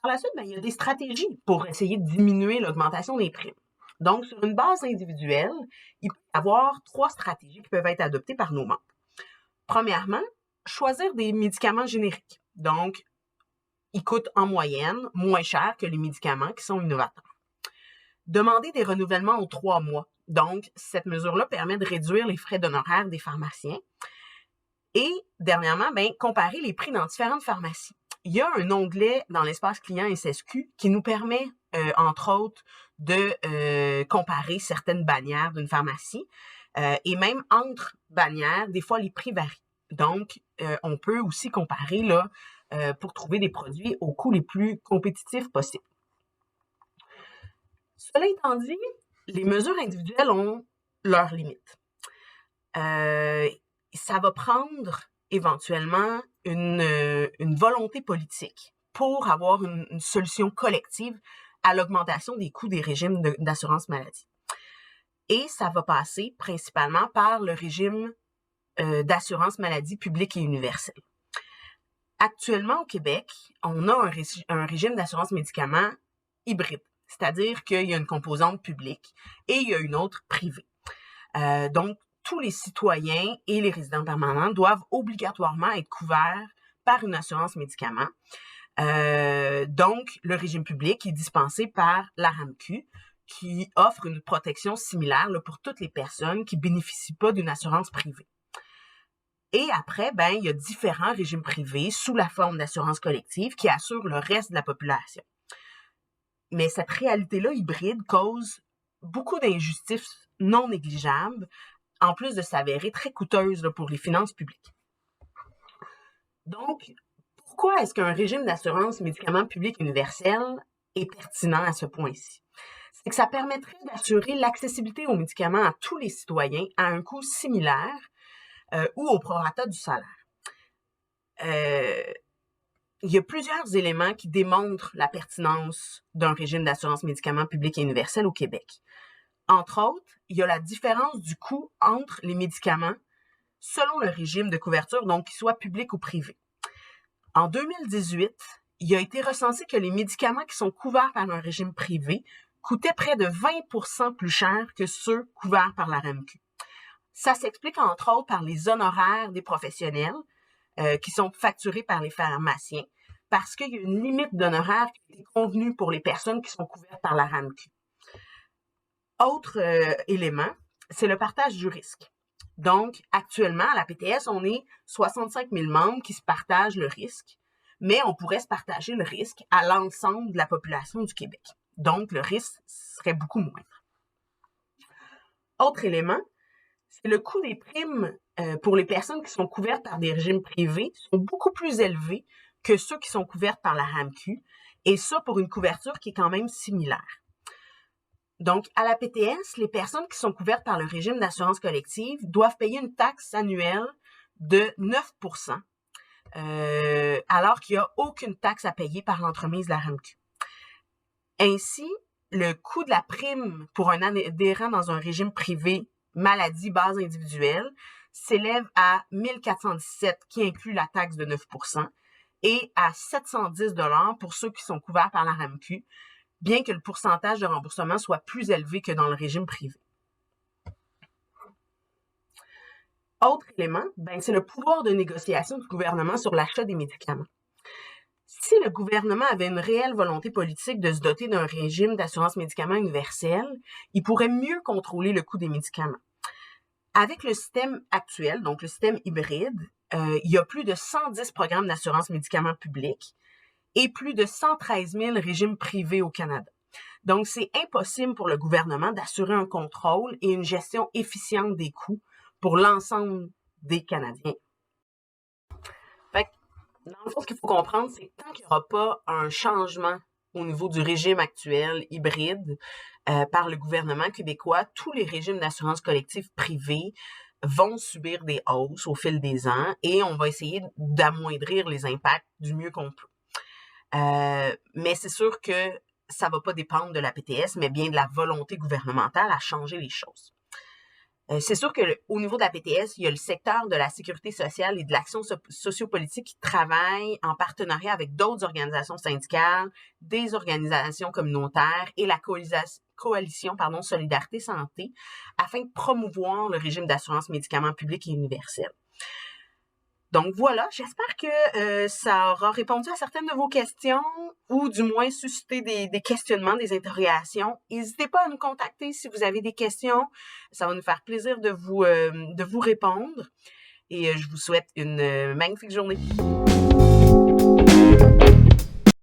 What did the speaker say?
Par la suite, il y a des stratégies pour essayer de diminuer l'augmentation des primes. Donc, sur une base individuelle, il peut y avoir 3 stratégies qui peuvent être adoptées par nos membres. Premièrement, choisir des médicaments génériques. Donc, ils coûtent en moyenne moins cher que les médicaments qui sont innovateurs. Demander des renouvellements aux 3 mois. Donc, cette mesure-là permet de réduire les frais d'honoraires des pharmaciens. Et, dernièrement, comparer les prix dans différentes pharmacies. Il y a un onglet dans l'espace client SSQ qui nous permet, entre autres, de comparer certaines bannières d'une pharmacie. Et même entre bannières, des fois, les prix varient. Donc, on peut aussi comparer là pour trouver des produits aux coûts les plus compétitifs possibles. Cela étant dit, les mesures individuelles ont leurs limites. Ça va prendre éventuellement une volonté politique pour avoir une solution collective à l'augmentation des coûts des régimes d'assurance maladie. Et ça va passer principalement par le régime d'assurance maladie publique et universelle. Actuellement, au Québec, on a un régime d'assurance médicaments hybride, c'est-à-dire qu'il y a une composante publique et il y a une autre privée. Donc, tous les citoyens et les résidents permanents doivent obligatoirement être couverts par une assurance médicaments. Donc, le régime public est dispensé par la RAMQ, qui offre une protection similaire là, pour toutes les personnes qui ne bénéficient pas d'une assurance privée. Et après, il y a différents régimes privés sous la forme d'assurance collective qui assurent le reste de la population. Mais cette réalité-là hybride cause beaucoup d'injustices non négligeables, en plus de s'avérer très coûteuse là, pour les finances publiques. Donc, pourquoi est-ce qu'un régime d'assurance médicaments publics universel est pertinent à ce point-ci? C'est que ça permettrait d'assurer l'accessibilité aux médicaments à tous les citoyens à un coût similaire ou au prorata du salaire. Il y a plusieurs éléments qui démontrent la pertinence d'un régime d'assurance médicaments publics et universel au Québec. Entre autres, il y a la différence du coût entre les médicaments selon le régime de couverture, donc qu'ils soient publics ou privés. En 2018, il a été recensé que les médicaments qui sont couverts par un régime privé coûtaient près de 20% plus cher que ceux couverts par la RAMQ. Ça s'explique entre autres par les honoraires des professionnels qui sont facturés par les pharmaciens parce qu'il y a une limite d'honoraires qui est convenue pour les personnes qui sont couvertes par la RAMQ. Autre élément, c'est le partage du risque. Donc, actuellement, à la PTS, on est 65 000 membres qui se partagent le risque, mais on pourrait se partager le risque à l'ensemble de la population du Québec. Donc, le risque serait beaucoup moindre. Autre élément, c'est le coût des primes pour les personnes qui sont couvertes par des régimes privés sont beaucoup plus élevés que ceux qui sont couverts par la RAMQ, et ça pour une couverture qui est quand même similaire. Donc, à la PTS, les personnes qui sont couvertes par le régime d'assurance collective doivent payer une taxe annuelle de 9%, alors qu'il n'y a aucune taxe à payer par l'entremise de la RAMQ. Ainsi, le coût de la prime pour un adhérent dans un régime privé maladie base individuelle s'élève à 1 417 qui inclut la taxe de 9% et à 710 $ pour ceux qui sont couverts par la RAMQ, bien que le pourcentage de remboursement soit plus élevé que dans le régime privé. Autre élément, c'est le pouvoir de négociation du gouvernement sur l'achat des médicaments. Si le gouvernement avait une réelle volonté politique de se doter d'un régime d'assurance médicaments universel, il pourrait mieux contrôler le coût des médicaments. Avec le système actuel, donc le système hybride, il y a plus de 110 programmes d'assurance médicaments publics et plus de 113 000 régimes privés au Canada. Donc, c'est impossible pour le gouvernement d'assurer un contrôle et une gestion efficiente des coûts pour l'ensemble des Canadiens. Fait que, dans le fond, ce qu'il faut comprendre, c'est que tant qu'il n'y aura pas un changement au niveau du régime actuel hybride par le gouvernement québécois, tous les régimes d'assurance collective privés vont subir des hausses au fil des ans et on va essayer d'amoindrir les impacts du mieux qu'on peut. Mais c'est sûr que ça ne va pas dépendre de la PTS, mais bien de la volonté gouvernementale à changer les choses. C'est sûr que au niveau de la PTS, il y a le secteur de la sécurité sociale et de l'action sociopolitique qui travaille en partenariat avec d'autres organisations syndicales, des organisations communautaires et la coalition Solidarité Santé afin de promouvoir le régime d'assurance médicaments publics et universel. Donc voilà, j'espère que ça aura répondu à certaines de vos questions ou du moins suscité des questionnements, des interrogations. N'hésitez pas à nous contacter si vous avez des questions. Ça va nous faire plaisir de vous répondre. Et je vous souhaite une magnifique journée.